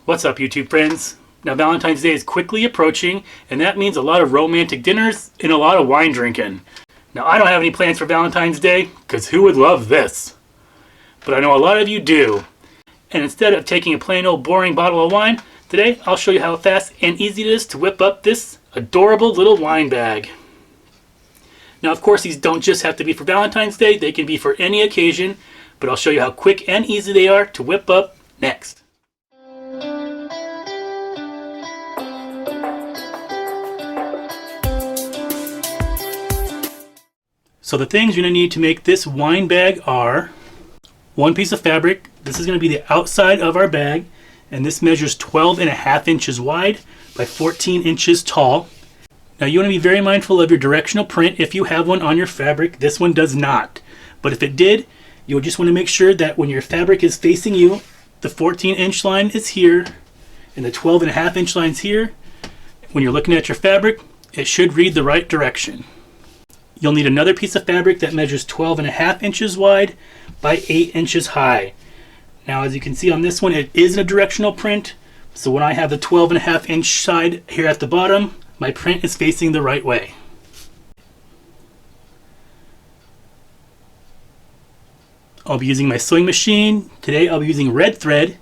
What's up, YouTube friends? Now, Valentine's Day is quickly approaching, and that means a lot of romantic dinners and a lot of wine drinking. Now, I don't have any plans for Valentine's Day, because who would love this? But I know a lot of you do. And instead of taking a plain old boring bottle of wine, today I'll show you how fast and easy it is to whip up this adorable little wine bag. Now, of course, these don't just have to be for Valentine's Day, they can be for any occasion, but I'll show you how quick and easy they are to whip up next. So the things you're going to need to make this wine bag are one piece of fabric. This is going to be the outside of our bag, and this measures 12.5 inches wide by 14 inches tall. Now you want to be very mindful of your directional print if you have one on your fabric. This one does not, but if it did, you'll just want to make sure that when your fabric is facing you, the 14-inch line is here and the 12.5-inch line is here. When you're looking at your fabric, it should read the right direction. You'll need another piece of fabric that measures 12.5 inches wide by 8 inches high. Now, as you can see on this one, it is a directional print. So when I have the 12.5-inch side here at the bottom, my print is facing the right way. I'll be using my sewing machine. Today I'll be using red thread,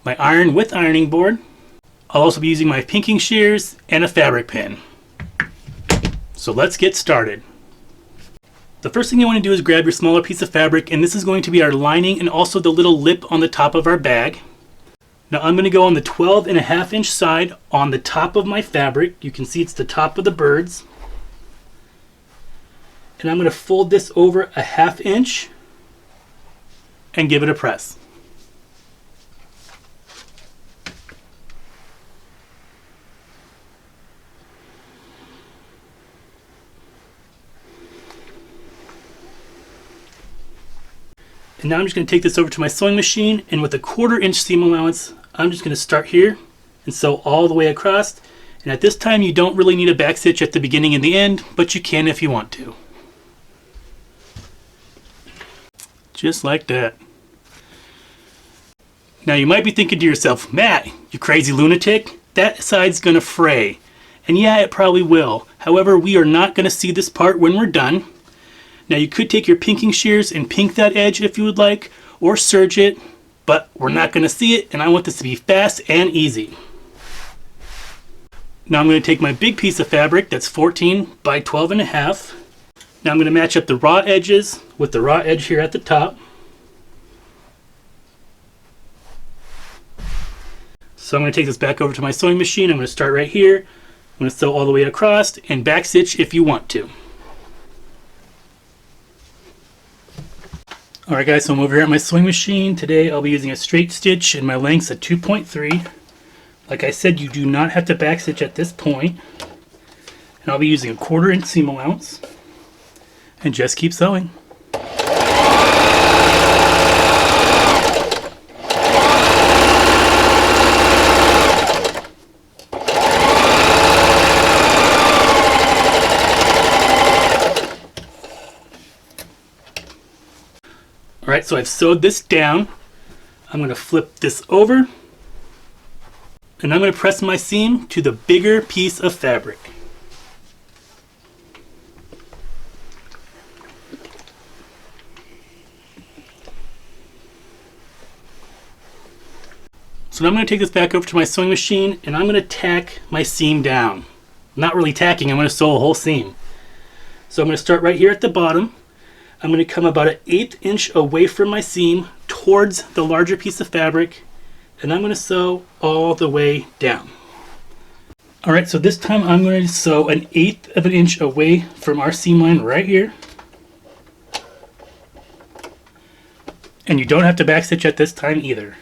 my iron with ironing board. I'll also be using my pinking shears and a fabric pin. So let's get started. The first thing you want to do is grab your smaller piece of fabric, and this is going to be our lining and also the little lip on the top of our bag. Now I'm going to go on the 12.5-inch side on the top of my fabric. You can see it's the top of the birds. And I'm going to fold this over 1/2 inch and give it a press. And now I'm just going to take this over to my sewing machine, and with a 1/4 inch seam allowance, I'm just going to start here and sew all the way across. And at this time, you don't really need a back stitch at the beginning and the end, but you can if you want to. Just like that. Now you might be thinking to yourself, Matt, you crazy lunatic, that side's going to fray. And yeah, it probably will. However, we are not going to see this part when we're done. Now you could take your pinking shears and pink that edge if you would like, or serge it, but we're not going to see it, and I want this to be fast and easy. Now I'm going to take my big piece of fabric that's 14 by 12.5. Now I'm going to match up the raw edges with the raw edge here at the top. So I'm going to take this back over to my sewing machine. I'm going to start right here. I'm going to sew all the way across and back stitch if you want to. Alright guys, so I'm over here at my sewing machine. Today I'll be using a straight stitch and my length's a 2.3. Like I said, you do not have to back stitch at this point. And I'll be using a 1/4 inch seam allowance. And just keep sewing. Alright, so I've sewed this down. I'm going to flip this over, and I'm going to press my seam to the bigger piece of fabric. So now I'm going to take this back over to my sewing machine, and I'm going to tack my seam down. Not really tacking, I'm going to sew a whole seam. So I'm going to start right here at the bottom. I'm going to come about 1/8 inch away from my seam towards the larger piece of fabric, and I'm going to sew all the way down. Alright, so this time I'm going to sew 1/8 of an inch away from our seam line right here. And you don't have to backstitch at this time either.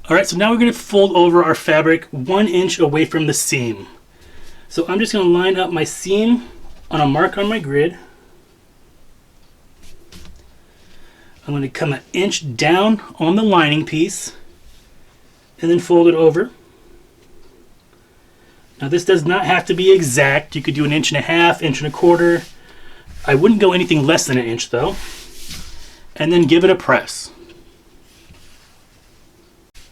Alright, so now we're going to fold over our fabric 1 inch away from the seam. So I'm just going to line up my seam on a mark on my grid. I'm going to come an inch down on the lining piece and then fold it over. Now this does not have to be exact. You could do 1.5 inches, 1.25 inches. I wouldn't go anything less than 1 inch though. And then give it a press.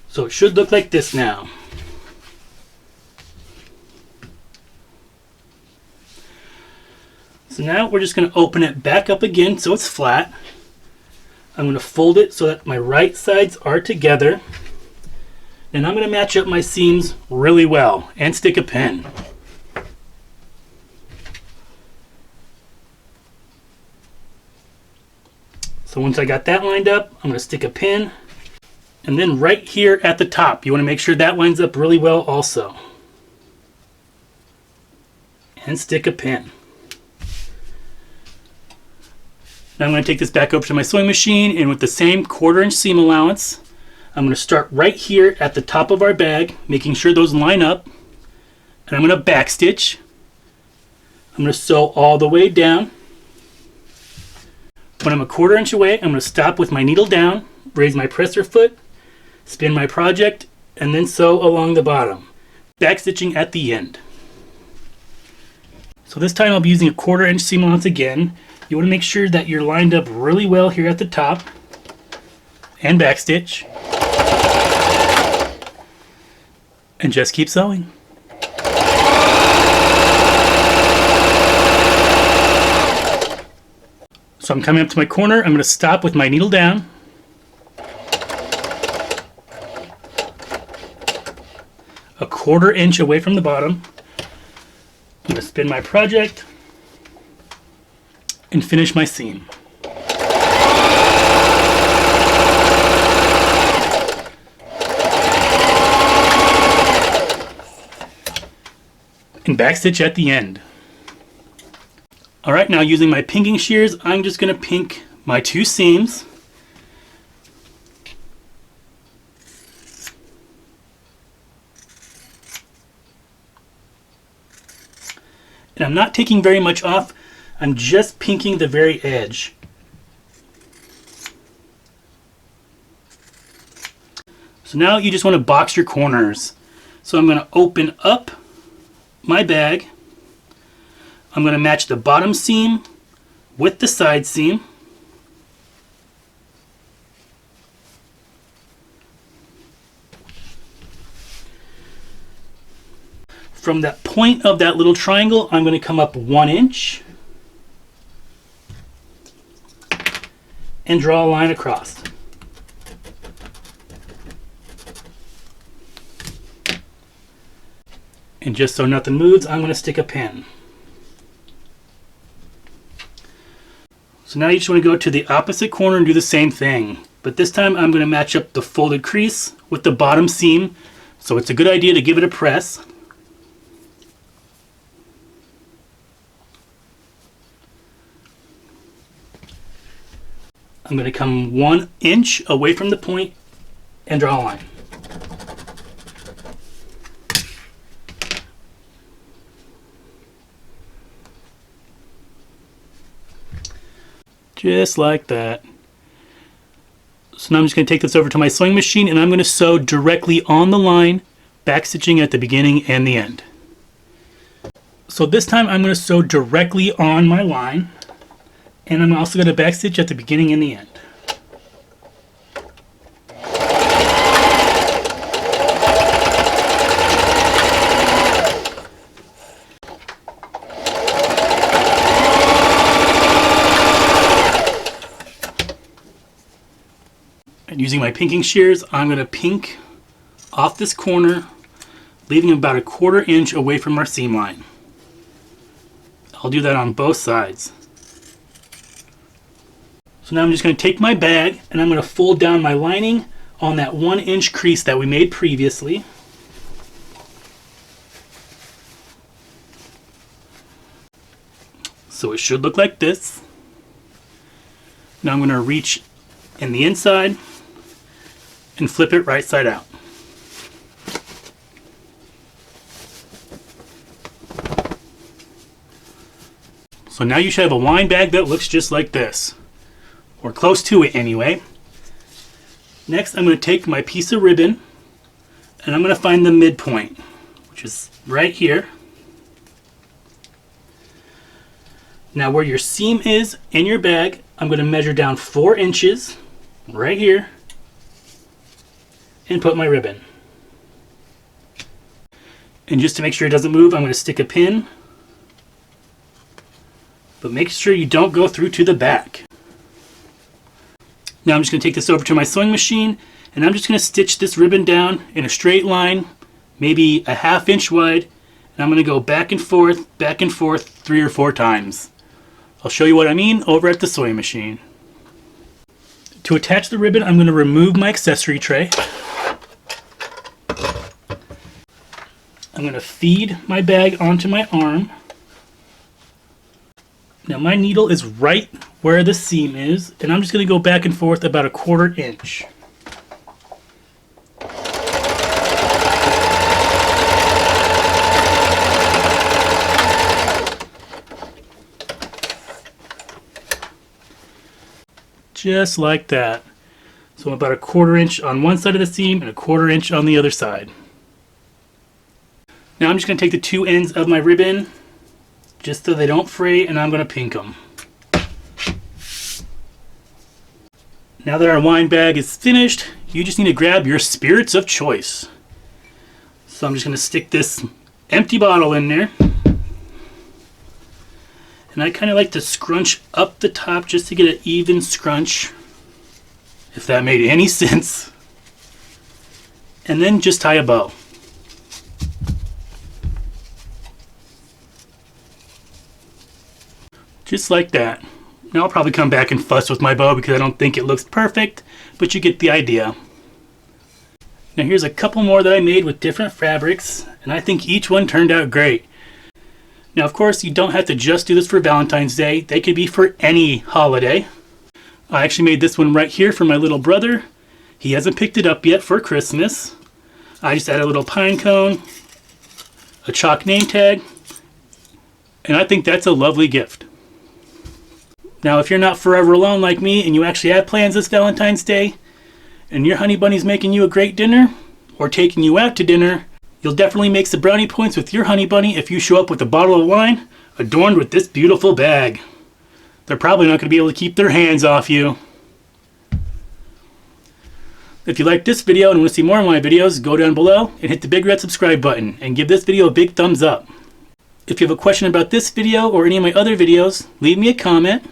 So it should look like this now. So now we're just going to open it back up again so it's flat. I'm going to fold it so that my right sides are together. And I'm going to match up my seams really well and stick a pin. So once I got that lined up, I'm going to stick a pin. And then right here at the top, you want to make sure that lines up really well also. And stick a pin. Now I'm going to take this back over to my sewing machine, and with the same 1/4 inch seam allowance, I'm going to start right here at the top of our bag, making sure those line up. And I'm going to backstitch. I'm going to sew all the way down. When I'm 1/4 inch away, I'm going to stop with my needle down, raise my presser foot, spin my project, and then sew along the bottom, backstitching at the end. So this time I'll be using a 1/4 inch seam allowance again. You want to make sure that you're lined up really well here at the top and backstitch. And just keep sewing. So I'm coming up to my corner. I'm going to stop with my needle down. A 1/4 inch away from the bottom. I'm going to spin my project and finish my seam. And backstitch at the end. Alright, now using my pinking shears, I'm just going to pink my 2 seams. And I'm not taking very much off, I'm just pinking the very edge. So now you just want to box your corners. So I'm going to open up my bag. I'm going to match the bottom seam with the side seam. From that point of that little triangle, I'm going to come up 1 inch and draw a line across. And just so nothing moves, I'm going to stick a pin. So now you just want to go to the opposite corner and do the same thing. But this time I'm going to match up the folded crease with the bottom seam. So it's a good idea to give it a press. I'm going to come 1 inch away from the point and draw a line. Just like that. So now I'm just going to take this over to my sewing machine and I'm going to sew directly on the line, backstitching at the beginning and the end. So this time I'm going to sew directly on my line, and I'm also going to backstitch at the beginning and the end. And using my pinking shears, I'm going to pink off this corner, leaving about 1/4 inch away from our seam line. I'll do that on both sides. So now I'm just going to take my bag and I'm going to fold down my lining on that 1 inch crease that we made previously. So it should look like this. Now I'm going to reach in the inside and flip it right side out. So now you should have a wine bag that looks just like this. or close to it anyway. Next, I'm going to take my piece of ribbon and I'm going to find the midpoint, which is right here. Now where your seam is in your bag, I'm going to measure down 4 inches right here and put my ribbon. And just to make sure it doesn't move, I'm going to stick a pin, but make sure you don't go through to the back. Now I'm just going to take this over to my sewing machine and I'm just going to stitch this ribbon down in a straight line, maybe a 1/2 inch wide, and I'm going to go back and forth 3 or 4 times. I'll show you what I mean over at the sewing machine. To attach the ribbon, I'm going to remove my accessory tray. I'm going to feed my bag onto my arm. Now my needle is right where the seam is, and I'm just going to go back and forth about a 1/4 inch. Just like that. So about a 1/4 inch on one side of the seam and a 1/4 inch on the other side. Now I'm just going to take the 2 ends of my ribbon, just so they don't fray, and I'm going to pink them. Now that our wine bag is finished, you just need to grab your spirits of choice. So I'm just going to stick this empty bottle in there. And I kind of like to scrunch up the top just to get an even scrunch, if that made any sense. And then just tie a bow. Just like that. Now I'll probably come back and fuss with my bow because I don't think it looks perfect, but you get the idea. Now here's a couple more that I made with different fabrics, and I think each one turned out great. Now of course you don't have to just do this for Valentine's Day, they could be for any holiday. I actually made this one right here for my little brother. He hasn't picked it up yet for Christmas. I just added a little pine cone, a chalk name tag, and I think that's a lovely gift. Now if you're not forever alone like me and you actually have plans this Valentine's Day and your honey bunny's making you a great dinner or taking you out to dinner, you'll definitely make some brownie points with your honey bunny if you show up with a bottle of wine adorned with this beautiful bag. They're probably not going to be able to keep their hands off you. If you like this video and want to see more of my videos, go down below and hit the big red subscribe button and give this video a big thumbs up. If you have a question about this video or any of my other videos, leave me a comment.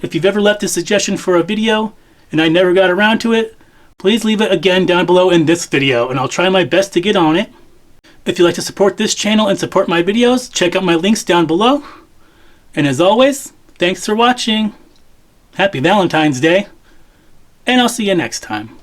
If you've ever left a suggestion for a video and I never got around to it, please leave it again down below in this video and I'll try my best to get on it. If you'd like to support this channel and support my videos, check out my links down below. And as always, thanks for watching. Happy Valentine's Day. And I'll see you next time.